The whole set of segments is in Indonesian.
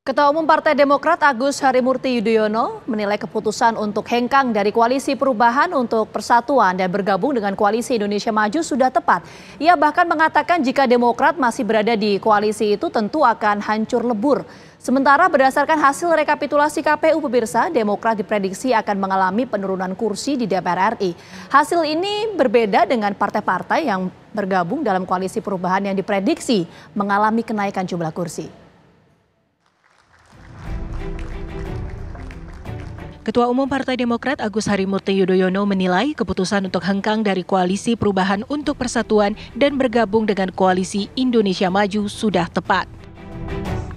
Ketua Umum Partai Demokrat Agus Harimurti Yudhoyono menilai keputusan untuk hengkang dari Koalisi Perubahan untuk Persatuan dan bergabung dengan Koalisi Indonesia Maju sudah tepat. Ia bahkan mengatakan jika Demokrat masih berada di koalisi itu tentu akan hancur lebur. Sementara berdasarkan hasil rekapitulasi KPU pemirsa, Demokrat diprediksi akan mengalami penurunan kursi di DPR RI. Hasil ini berbeda dengan partai-partai yang bergabung dalam Koalisi Perubahan yang diprediksi mengalami kenaikan jumlah kursi. Ketua Umum Partai Demokrat Agus Harimurti Yudhoyono menilai keputusan untuk hengkang dari Koalisi Perubahan untuk Persatuan dan bergabung dengan Koalisi Indonesia Maju sudah tepat.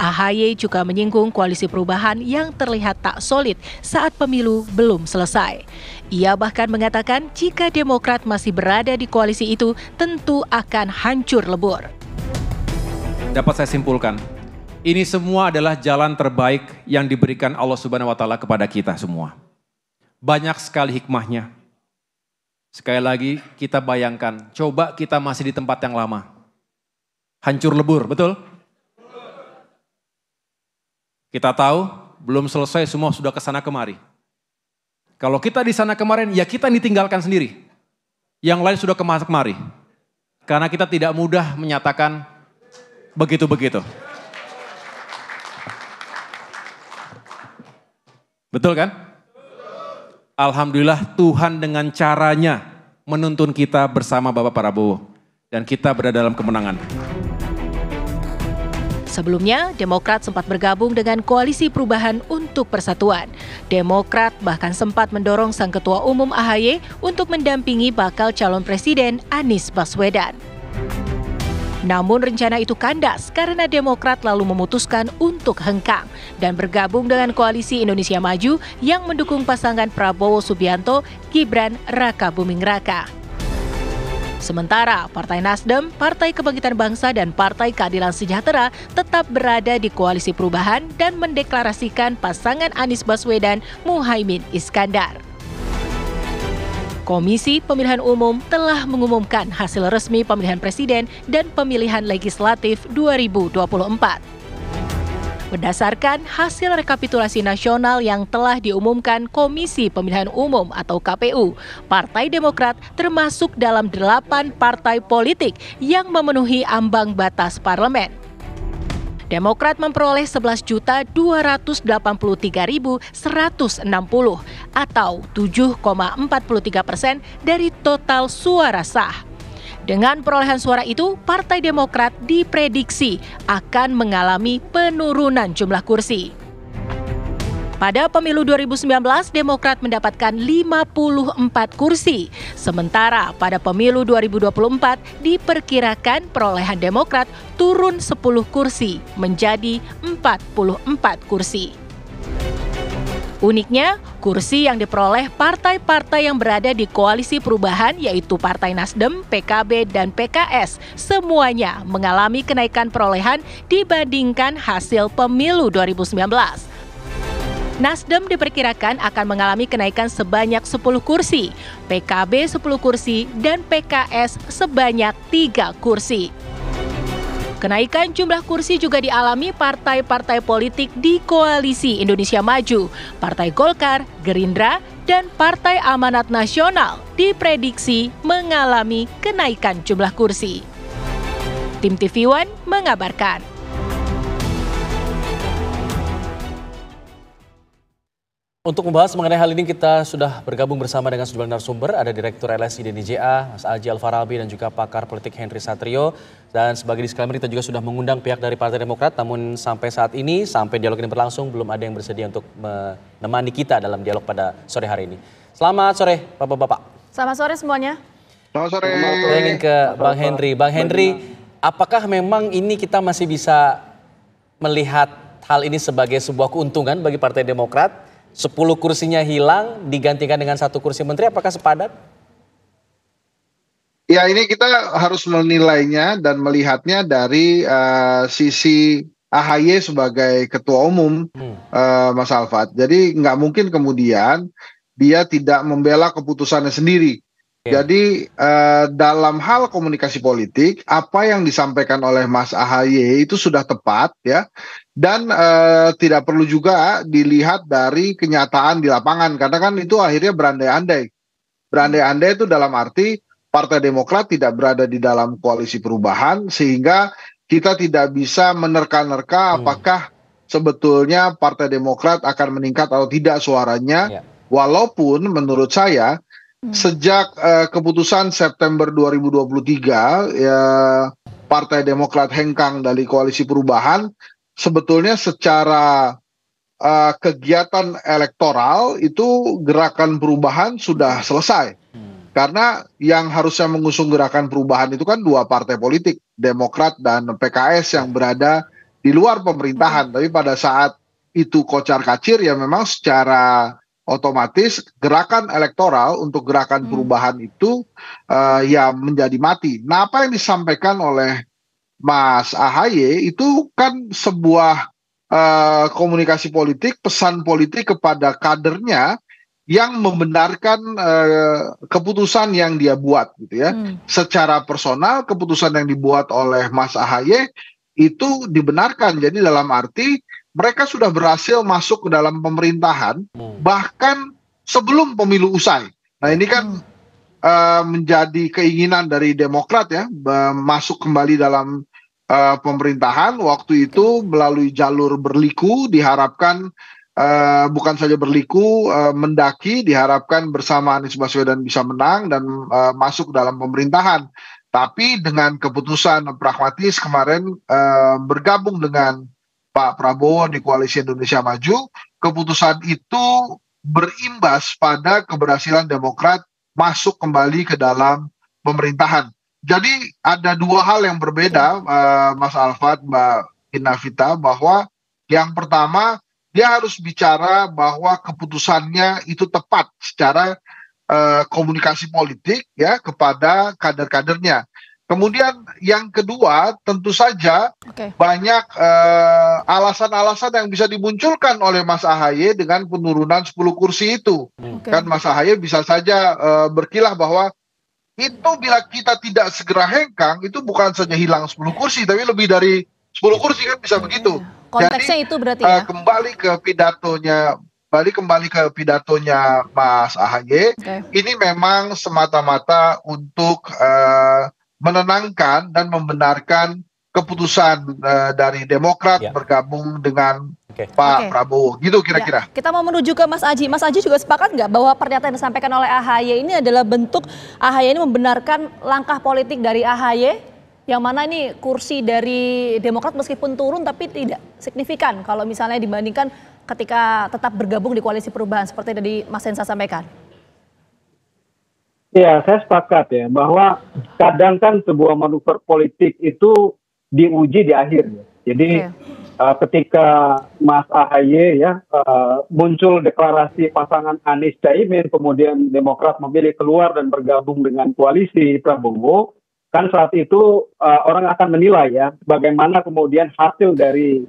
AHY juga menyinggung Koalisi Perubahan yang terlihat tak solid saat pemilu belum selesai. Ia bahkan mengatakan jika Demokrat masih berada di koalisi itu tentu akan hancur lebur. Dapat saya simpulkan, ini semua adalah jalan terbaik yang diberikan Allah Subhanahu wa Ta'ala kepada kita semua. Banyak sekali hikmahnya. Sekali lagi kita bayangkan, coba kita masih di tempat yang lama. Hancur lebur, betul? Kita tahu belum selesai semua sudah kesana kemari. Kalau kita di sana kemarin, ya kita ditinggalkan sendiri. Yang lain sudah kemari. Karena kita tidak mudah menyatakan begitu-begitu. Betul kan? Alhamdulillah Tuhan dengan caranya menuntun kita bersama Bapak Prabowo. Dan kita berada dalam kemenangan. Sebelumnya, Demokrat sempat bergabung dengan Koalisi Perubahan untuk Persatuan. Demokrat bahkan sempat mendorong sang Ketua Umum AHY untuk mendampingi bakal calon Presiden Anies Baswedan. Namun rencana itu kandas karena Demokrat lalu memutuskan untuk hengkang dan bergabung dengan Koalisi Indonesia Maju yang mendukung pasangan Prabowo Subianto, Gibran Raka Buming Raka. Sementara Partai Nasdem, Partai Kebangkitan Bangsa, dan Partai Keadilan Sejahtera tetap berada di Koalisi Perubahan dan mendeklarasikan pasangan Anies Baswedan Muhaimin Iskandar. Komisi Pemilihan Umum telah mengumumkan hasil resmi pemilihan presiden dan pemilihan legislatif 2024. Berdasarkan hasil rekapitulasi nasional yang telah diumumkan Komisi Pemilihan Umum atau KPU, Partai Demokrat termasuk dalam 8 partai politik yang memenuhi ambang batas parlemen. Demokrat memperoleh 11.283.160 atau 7,43% dari total suara sah. Dengan perolehan suara itu, Partai Demokrat diprediksi akan mengalami penurunan jumlah kursi. Pada pemilu 2019, Demokrat mendapatkan 54 kursi. Sementara pada pemilu 2024 diperkirakan perolehan Demokrat turun 10 kursi menjadi 44 kursi. Uniknya, kursi yang diperoleh partai-partai yang berada di Koalisi Perubahan yaitu Partai Nasdem, PKB, dan PKS semuanya mengalami kenaikan perolehan dibandingkan hasil pemilu 2019. Nasdem diperkirakan akan mengalami kenaikan sebanyak 10 kursi, PKB 10 kursi, dan PKS sebanyak 3 kursi. Kenaikan jumlah kursi juga dialami partai-partai politik di Koalisi Indonesia Maju, Partai Golkar, Gerindra, dan Partai Amanat Nasional diprediksi mengalami kenaikan jumlah kursi. Tim TV One mengabarkan. Untuk membahas mengenai hal ini kita sudah bergabung bersama dengan sejumlah narasumber. Ada Direktur LSI DNIJA, Mas Aji Alfarabi, dan juga pakar politik Henry Satrio. Dan sebagai disclaimer kita juga sudah mengundang pihak dari Partai Demokrat. Namun sampai saat ini, sampai dialog ini berlangsung, belum ada yang bersedia untuk menemani kita dalam dialog pada sore hari ini. Selamat sore Bapak-Bapak. Selamat sore semuanya. Selamat sore. Saya ingin ke Bang Henry. Bang Henry, apakah memang ini kita masih bisa melihat hal ini sebagai sebuah keuntungan bagi Partai Demokrat? 10 kursinya hilang digantikan dengan 1 kursi menteri, apakah sepadan? Ya, ini kita harus menilainya dan melihatnya dari sisi AHY sebagai ketua umum, Mas Alfat. Jadi nggak mungkin kemudian dia tidak membela keputusannya sendiri. Jadi dalam hal komunikasi politik, apa yang disampaikan oleh Mas AHY itu sudah tepat ya, dan tidak perlu juga dilihat dari kenyataan di lapangan, karena kan itu akhirnya berandai-andai. Berandai-andai itu dalam arti Partai Demokrat tidak berada di dalam koalisi perubahan, sehingga kita tidak bisa menerka-nerka apakah sebetulnya Partai Demokrat akan meningkat atau tidak suaranya, walaupun menurut saya sejak keputusan September 2023 ya, Partai Demokrat hengkang dari koalisi perubahan, sebetulnya secara kegiatan elektoral itu gerakan perubahan sudah selesai. Karena yang harusnya mengusung gerakan perubahan itu kan dua partai politik, Demokrat dan PKS yang berada di luar pemerintahan. Tapi pada saat itu kocar-kacir ya memang secara otomatis gerakan elektoral untuk gerakan perubahan itu ya menjadi mati. Nah, apa yang disampaikan oleh Mas AHY itu kan sebuah komunikasi politik, pesan politik kepada kadernya yang membenarkan keputusan yang dia buat gitu ya. Secara personal keputusan yang dibuat oleh Mas AHY itu dibenarkan. Jadi dalam arti mereka sudah berhasil masuk ke dalam pemerintahan bahkan sebelum pemilu usai. Nah ini kan menjadi keinginan dari Demokrat ya, masuk kembali dalam pemerintahan. Waktu itu melalui jalur berliku, diharapkan bukan saja berliku, mendaki, diharapkan bersama Anies Baswedan bisa menang dan masuk dalam pemerintahan. Tapi dengan keputusan pragmatis kemarin bergabung dengan Pak Prabowo di Koalisi Indonesia Maju, keputusan itu berimbas pada keberhasilan Demokrat masuk kembali ke dalam pemerintahan. Jadi ada dua hal yang berbeda, Mas Alfat, Mbak Inavita, bahwa yang pertama dia harus bicara bahwa keputusannya itu tepat secara komunikasi politik ya kepada kader-kadernya. Kemudian yang kedua tentu saja banyak alasan-alasan yang bisa dimunculkan oleh Mas AHY dengan penurunan 10 kursi itu. Kan Mas AHY bisa saja berkilah bahwa itu bila kita tidak segera hengkang itu bukan saja hilang 10 kursi tapi lebih dari 10 kursi kan bisa begitu. Konteksnya jadi, itu berarti ya. Kembali ke pidatonya Mas AHY, ini memang semata-mata untuk menenangkan dan membenarkan keputusan dari Demokrat bergabung dengan Pak Prabowo, gitu kira-kira. Ya, kita mau menuju ke Mas Aji. Mas Aji juga sepakat nggak bahwa pernyataan yang disampaikan oleh AHY ini adalah bentuk AHY ini membenarkan langkah politik dari AHY, yang mana ini kursi dari Demokrat meskipun turun tapi tidak signifikan kalau misalnya dibandingkan ketika tetap bergabung di koalisi perubahan seperti tadi Mas Hensa sampaikan. Ya, saya sepakat ya bahwa kadang kan sebuah manuver politik itu diuji di akhir ya. Jadi ketika Mas AHY ya muncul deklarasi pasangan Anies Caimin, kemudian Demokrat memilih keluar dan bergabung dengan koalisi Prabowo, kan saat itu orang akan menilai ya bagaimana kemudian hasil dari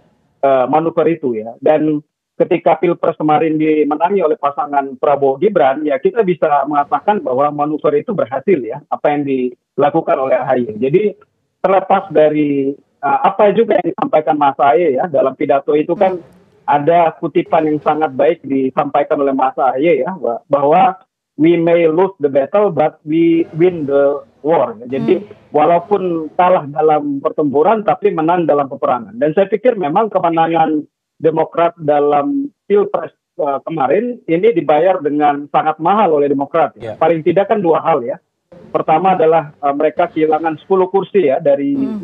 manuver itu ya. Dan ketika Pilpres kemarin dimenangi oleh pasangan Prabowo Gibran, ya kita bisa mengatakan bahwa manuver itu berhasil ya, apa yang dilakukan oleh AHY. Jadi terlepas dari apa juga yang disampaikan Mas AHY ya, dalam pidato itu kan ada kutipan yang sangat baik disampaikan oleh Mas AHY ya, bahwa we may lose the battle but we win the war. Jadi walaupun kalah dalam pertempuran tapi menang dalam peperangan. Dan saya pikir memang kemenangan Demokrat dalam Pilpres kemarin ini dibayar dengan sangat mahal oleh Demokrat. Ya. Paling tidak kan dua hal ya. Pertama adalah mereka kehilangan 10 kursi ya dari 54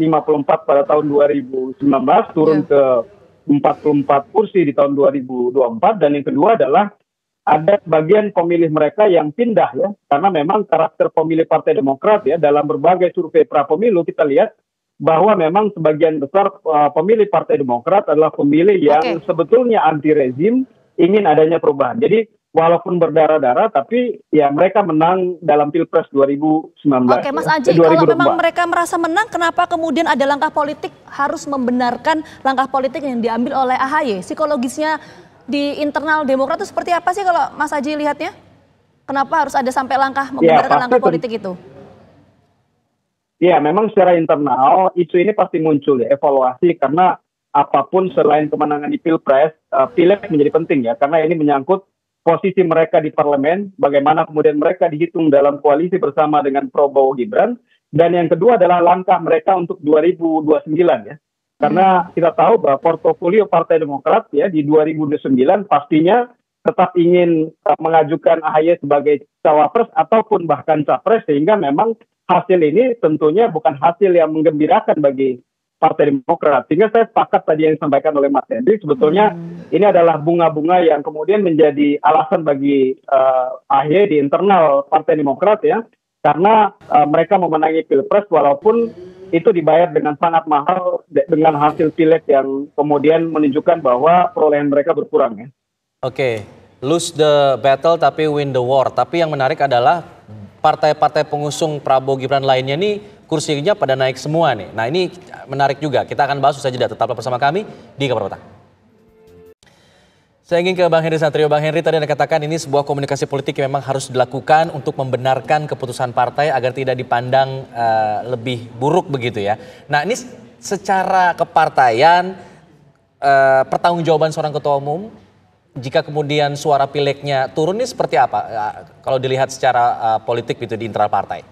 pada tahun 2019 turun ke 44 kursi di tahun 2024. Dan yang kedua adalah ada bagian pemilih mereka yang pindah ya. Karena memang karakter pemilih Partai Demokrat ya dalam berbagai survei pra-pemilu kita lihat bahwa memang sebagian besar pemilih Partai Demokrat adalah pemilih yang sebetulnya anti rezim, ingin adanya perubahan. Jadi walaupun berdarah-darah tapi ya mereka menang dalam Pilpres 2019. Oke, Mas Aji, kalau memang mereka merasa menang, kenapa kemudian ada langkah politik harus membenarkan langkah politik yang diambil oleh AHY? Psikologisnya di internal Demokrat itu seperti apa sih kalau Mas Aji lihatnya? Kenapa harus ada sampai membenarkan langkah politik itu? Ya, memang secara internal isu ini pasti muncul ya, evaluasi, karena apapun selain kemenangan di Pilpres, pileg menjadi penting ya, karena ini menyangkut posisi mereka di parlemen, bagaimana kemudian mereka dihitung dalam koalisi bersama dengan Prabowo Gibran, dan yang kedua adalah langkah mereka untuk 2029 ya. Karena kita tahu bahwa portofolio Partai Demokrat ya di 2029 pastinya tetap ingin mengajukan AHY sebagai cawapres ataupun bahkan capres, sehingga memang hasil ini tentunya bukan hasil yang menggembirakan bagi Partai Demokrat. Sehingga saya sepakat tadi yang disampaikan oleh Mas Henry, sebetulnya ini adalah bunga-bunga yang kemudian menjadi alasan bagi AHY di internal Partai Demokrat ya, karena mereka memenangi Pilpres walaupun itu dibayar dengan sangat mahal dengan hasil pileg yang kemudian menunjukkan bahwa perolehan mereka berkurang ya. Oke, lose the battle tapi win the war. Tapi yang menarik adalah partai-partai pengusung Prabowo Gibran lainnya nih kursinya pada naik semua nih. Nah ini menarik juga. Kita akan bahas usai jeda. Tetaplah bersama kami di Kabar Petang. Saya ingin ke Bang Henry Satrio. Bang Henry, tadi Anda katakan ini sebuah komunikasi politik yang memang harus dilakukan untuk membenarkan keputusan partai agar tidak dipandang lebih buruk begitu ya. Nah ini secara kepartaian, pertanggungjawaban seorang ketua umum, jika kemudian suara pileknya turun ini seperti apa kalau dilihat secara politik gitu di internal partai?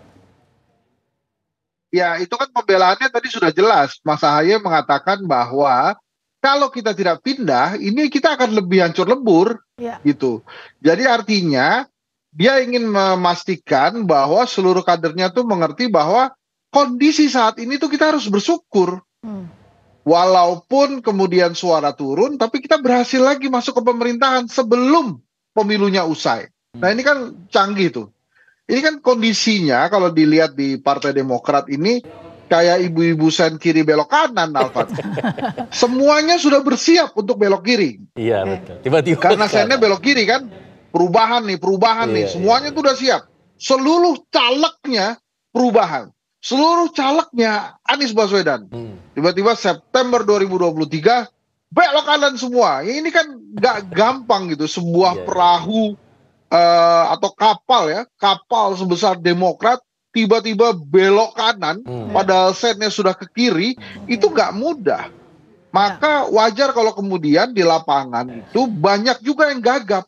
Ya, itu kan pembelaannya tadi sudah jelas. Mas Ahaye mengatakan bahwa kalau kita tidak pindah, ini kita akan lebih hancur lebur, gitu. Jadi artinya dia ingin memastikan bahwa seluruh kadernya tuh mengerti bahwa kondisi saat ini tuh kita harus bersyukur. Walaupun kemudian suara turun, tapi kita berhasil lagi masuk ke pemerintahan sebelum pemilunya usai. Nah ini kan canggih tuh. Ini kan kondisinya kalau dilihat di Partai Demokrat ini kayak ibu-ibu sen kiri belok kanan, Alfat. Semuanya sudah bersiap untuk belok kiri. Iya betul. Tiba-tiba karena sennya belok kiri kan, perubahan nih. Semuanya tuh udah siap. Seluruh calegnya perubahan. Seluruh calegnya Anies Baswedan. Tiba-tiba September 2023 belok kanan semua. Ini kan nggak gampang gitu. Sebuah perahu atau kapal sebesar Demokrat tiba-tiba belok kanan, padahal sennya sudah ke kiri, itu nggak mudah. Maka wajar kalau kemudian di lapangan itu banyak juga yang gagap.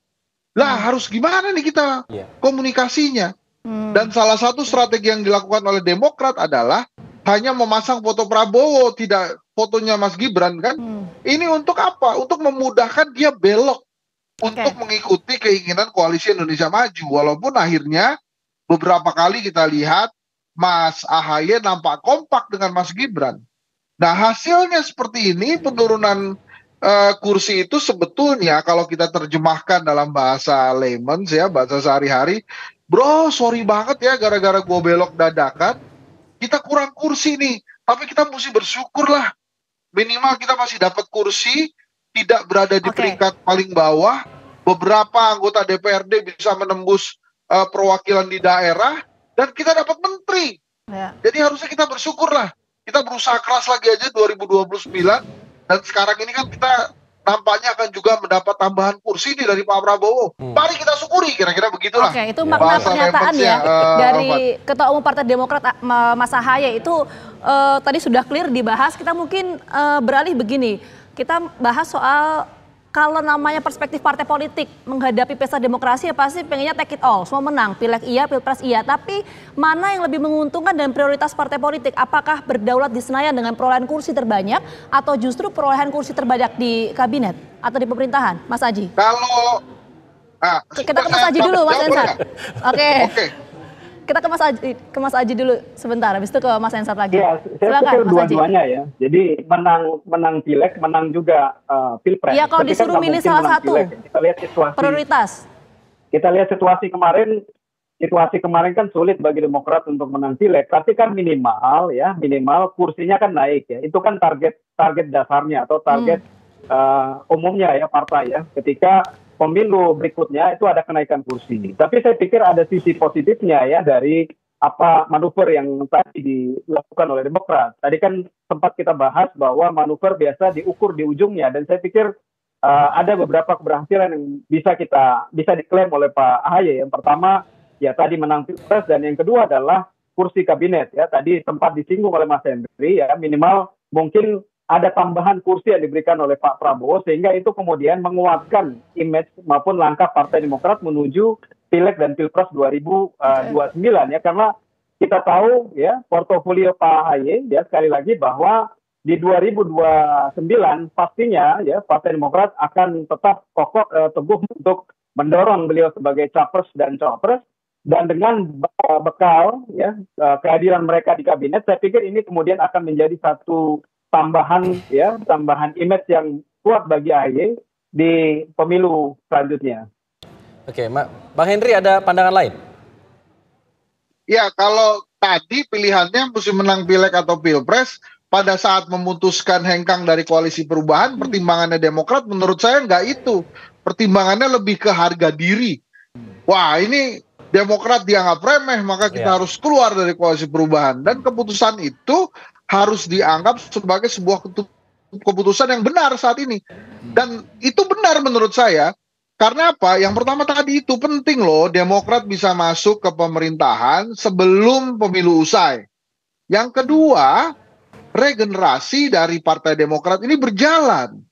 Lah harus gimana nih kita komunikasinya? Dan salah satu strategi yang dilakukan oleh Demokrat adalah hanya memasang foto Prabowo, tidak fotonya Mas Gibran kan? Ini untuk apa? Untuk memudahkan dia belok. Untuk mengikuti keinginan Koalisi Indonesia Maju. Walaupun akhirnya beberapa kali kita lihat Mas Ahaye nampak kompak dengan Mas Gibran. Nah hasilnya seperti ini, penurunan kursi itu sebetulnya kalau kita terjemahkan dalam bahasa layman's ya, bahasa sehari-hari, bro sorry banget ya gara-gara gue belok dadakan, kita kurang kursi nih. Tapi kita mesti bersyukur lah, minimal kita masih dapat kursi, tidak berada di peringkat paling bawah. Beberapa anggota DPRD bisa menembus perwakilan di daerah, dan kita dapat menteri. Jadi harusnya kita bersyukur lah. Kita berusaha keras lagi aja 2029, dan sekarang ini kan kita nampaknya akan juga mendapat tambahan kursi nih dari Pak Prabowo. Mari kita syukuri, kira-kira begitulah. Oke, itu makna pernyataan ya dari Ketua Umum Partai Demokrat Mas Ahaye itu tadi sudah clear dibahas. Kita mungkin beralih begini, kita bahas soal kalau namanya perspektif partai politik menghadapi pesta demokrasi ya pasti pengennya take it all, semua menang, pileg iya, pilpres iya. Tapi mana yang lebih menguntungkan dan prioritas partai politik? Apakah berdaulat di Senayan dengan perolehan kursi terbanyak atau justru perolehan kursi terbanyak di kabinet atau di pemerintahan, Mas Aji? Kalau kita ke Mas Aji dulu, Mas Ensat. Oke. Kita ke Mas Aji dulu sebentar, habis itu ke Mas Ensat lagi. Ya, saya pikir dua-duanya ya. Jadi menang pileg, menang juga pilpres. Iya, kalau disuruh milih salah satu, kita lihat situasi prioritas. Kita lihat situasi kemarin kan sulit bagi Demokrat untuk menang pileg, tapi kan minimal kursinya kan naik ya. Itu kan target dasarnya atau target umumnya ya partai ya. Ketika pemilu berikutnya itu ada kenaikan kursi. Tapi saya pikir ada sisi positifnya ya dari manuver yang tadi dilakukan oleh Demokrat. Tadi kan sempat kita bahas bahwa manuver biasa diukur di ujungnya, dan saya pikir ada beberapa keberhasilan yang bisa diklaim oleh Pak AHY. Yang pertama ya tadi menang Pilpres, dan yang kedua adalah kursi kabinet ya. Tadi sempat disinggung oleh Mas Henry ya, minimal mungkin ada tambahan kursi yang diberikan oleh Pak Prabowo, sehingga itu kemudian menguatkan image maupun langkah Partai Demokrat menuju Pileg dan Pilpres 2029 ya. Karena kita tahu ya portofolio Pak AHY ya, sekali lagi bahwa di 2029 pastinya ya Partai Demokrat akan tetap kokoh teguh untuk mendorong beliau sebagai capres dan cawapres, dan dengan bekal ya kehadiran mereka di kabinet, saya pikir ini kemudian akan menjadi satu tambahan image yang kuat bagi AHY di pemilu selanjutnya. Oke, Bang Henry ada pandangan lain? Ya, kalau tadi pilihannya mesti menang Pileg atau Pilpres, pada saat memutuskan hengkang dari koalisi perubahan, pertimbangannya Demokrat menurut saya nggak itu. Pertimbangannya lebih ke harga diri. Wah, ini Demokrat dianggap remeh, maka kita harus keluar dari koalisi perubahan. Dan keputusan itu harus dianggap sebagai sebuah keputusan yang benar saat ini. Dan itu benar menurut saya. Karena apa? Yang pertama tadi itu penting loh, Demokrat bisa masuk ke pemerintahan sebelum pemilu usai. Yang kedua, regenerasi dari Partai Demokrat ini berjalan.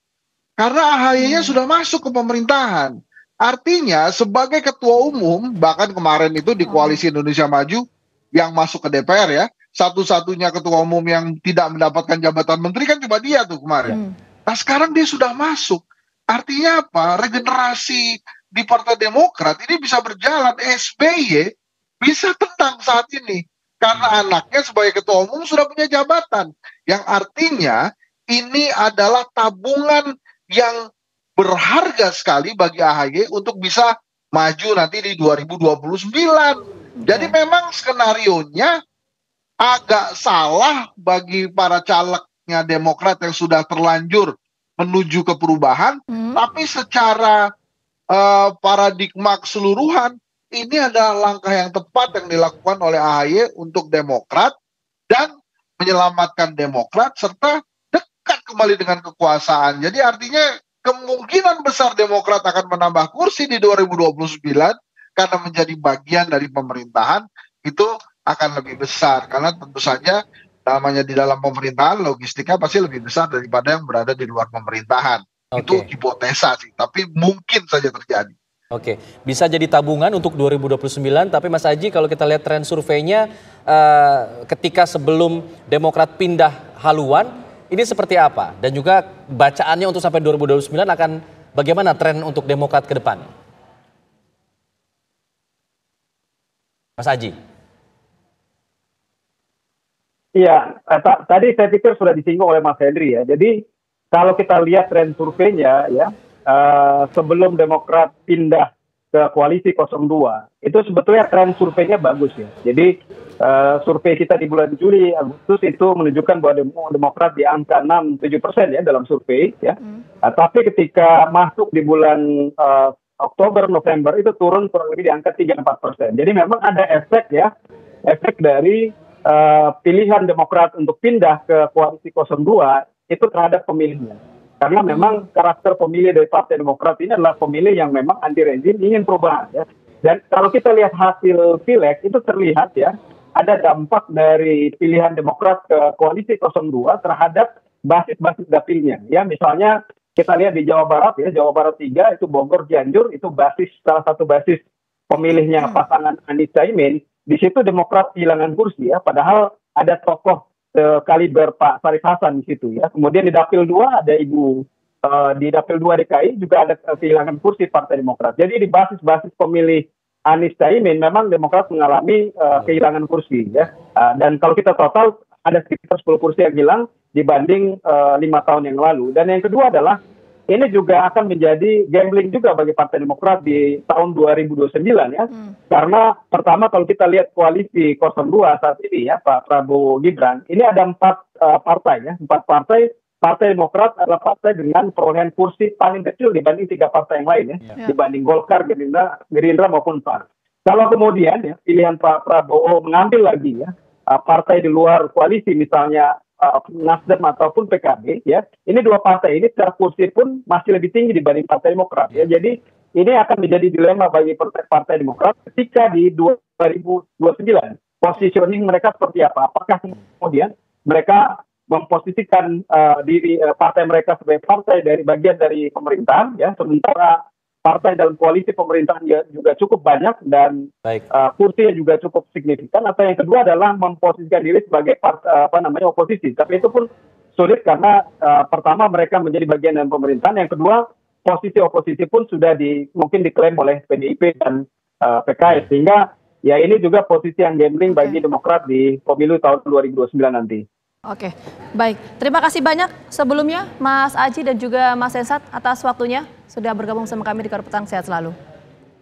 Karena AHY-nya sudah masuk ke pemerintahan. Artinya sebagai ketua umum, bahkan kemarin itu di Koalisi Indonesia Maju yang masuk ke DPR ya, satu-satunya ketua umum yang tidak mendapatkan jabatan menteri kan cuma dia tuh kemarin. Nah sekarang dia sudah masuk. Artinya apa? Regenerasi di Partai Demokrat ini bisa berjalan. SBY bisa tenang saat ini. Karena anaknya sebagai ketua umum sudah punya jabatan. Yang artinya ini adalah tabungan yang berharga sekali bagi AHY untuk bisa maju nanti di 2029. Jadi memang skenarionya agak salah bagi para calegnya Demokrat yang sudah terlanjur menuju ke perubahan, tapi secara paradigma keseluruhan ini adalah langkah yang tepat yang dilakukan oleh AHY untuk Demokrat dan menyelamatkan Demokrat serta dekat kembali dengan kekuasaan. Jadi artinya kemungkinan besar Demokrat akan menambah kursi di 2029 karena menjadi bagian dari pemerintahan itu akan lebih besar, karena tentu saja namanya di dalam pemerintahan logistiknya pasti lebih besar daripada yang berada di luar pemerintahan. Itu hipotesa sih, tapi mungkin saja terjadi. Oke, bisa jadi tabungan untuk 2029, tapi Mas Aji kalau kita lihat tren surveinya ketika sebelum Demokrat pindah haluan, ini seperti apa? Dan juga bacaannya untuk sampai 2029 akan bagaimana tren untuk Demokrat ke depan? Mas Aji. Iya, tadi saya pikir sudah disinggung oleh Mas Henry ya. Jadi kalau kita lihat tren surveinya ya, sebelum Demokrat pindah ke koalisi 02, itu sebetulnya tren surveinya bagus ya. Jadi survei kita di bulan Juli, Agustus itu menunjukkan bahwa Demokrat di angka 6-7% ya dalam survei ya. Tapi ketika masuk di bulan Oktober, November itu turun kurang lebih di angka 3-4%. Jadi memang ada efek ya, efek dari pilihan Demokrat untuk pindah ke koalisi 02 itu terhadap pemilihnya. Karena memang karakter pemilih dari Partai Demokrat ini adalah pemilih yang memang anti rezim, ingin perubahan ya. Dan kalau kita lihat hasil Pileg itu terlihat ya, ada dampak dari pilihan Demokrat ke koalisi 02 terhadap basis-basis dapilnya. Ya, misalnya kita lihat di Jawa Barat ya, Jawa Barat 3 itu Bogor, Cianjur itu basis, salah satu basis pemilihnya pasangan Anies Caimin. Di situ Demokrat kehilangan kursi ya, padahal ada tokoh kaliber Pak Sarif Hasan di situ ya. Kemudian di Dapil 2 ada di Dapil 2 DKI juga ada kehilangan kursi Partai Demokrat. Jadi di basis-basis pemilih Anies Caimin memang Demokrat mengalami kehilangan kursi ya. Dan kalau kita total ada sekitar 10 kursi yang hilang dibanding 5 tahun yang lalu. Dan yang kedua adalah ini juga akan menjadi gambling juga bagi Partai Demokrat di tahun 2029 ya. Karena pertama kalau kita lihat koalisi 02 saat ini ya, Pak Prabowo Gibran, ini ada 4 partai ya. 4 partai, Partai Demokrat adalah partai dengan perolehan kursi paling kecil dibanding 3 partai yang lain ya. Dibanding Golkar, Gerindra maupun PAN. Kalau kemudian ya pilihan Pak Prabowo mengambil lagi ya partai di luar koalisi misalnya Nasdem ataupun PKB ya, ini dua partai ini secara kursi pun masih lebih tinggi dibanding Partai Demokrat ya. Jadi ini akan menjadi dilema bagi Partai Demokrat ketika di 2029 positioning mereka seperti apa. Apakah kemudian mereka memposisikan diri partai mereka sebagai partai dari bagian dari pemerintahan ya, sementara partai dalam koalisi pemerintahan juga cukup banyak dan kursinya juga cukup signifikan, atau yang kedua adalah memposisikan diri sebagai oposisi. Tapi itu pun sulit karena pertama mereka menjadi bagian dari pemerintahan, yang kedua posisi oposisi pun sudah mungkin diklaim oleh PDIP dan PKS, sehingga ya ini juga posisi yang gambling bagi Demokrat di pemilu tahun 2029 nanti. Oke, baik. Terima kasih banyak sebelumnya Mas Aji dan juga Mas Hensat atas waktunya sudah bergabung sama kami di Korean Petang. Sehat selalu.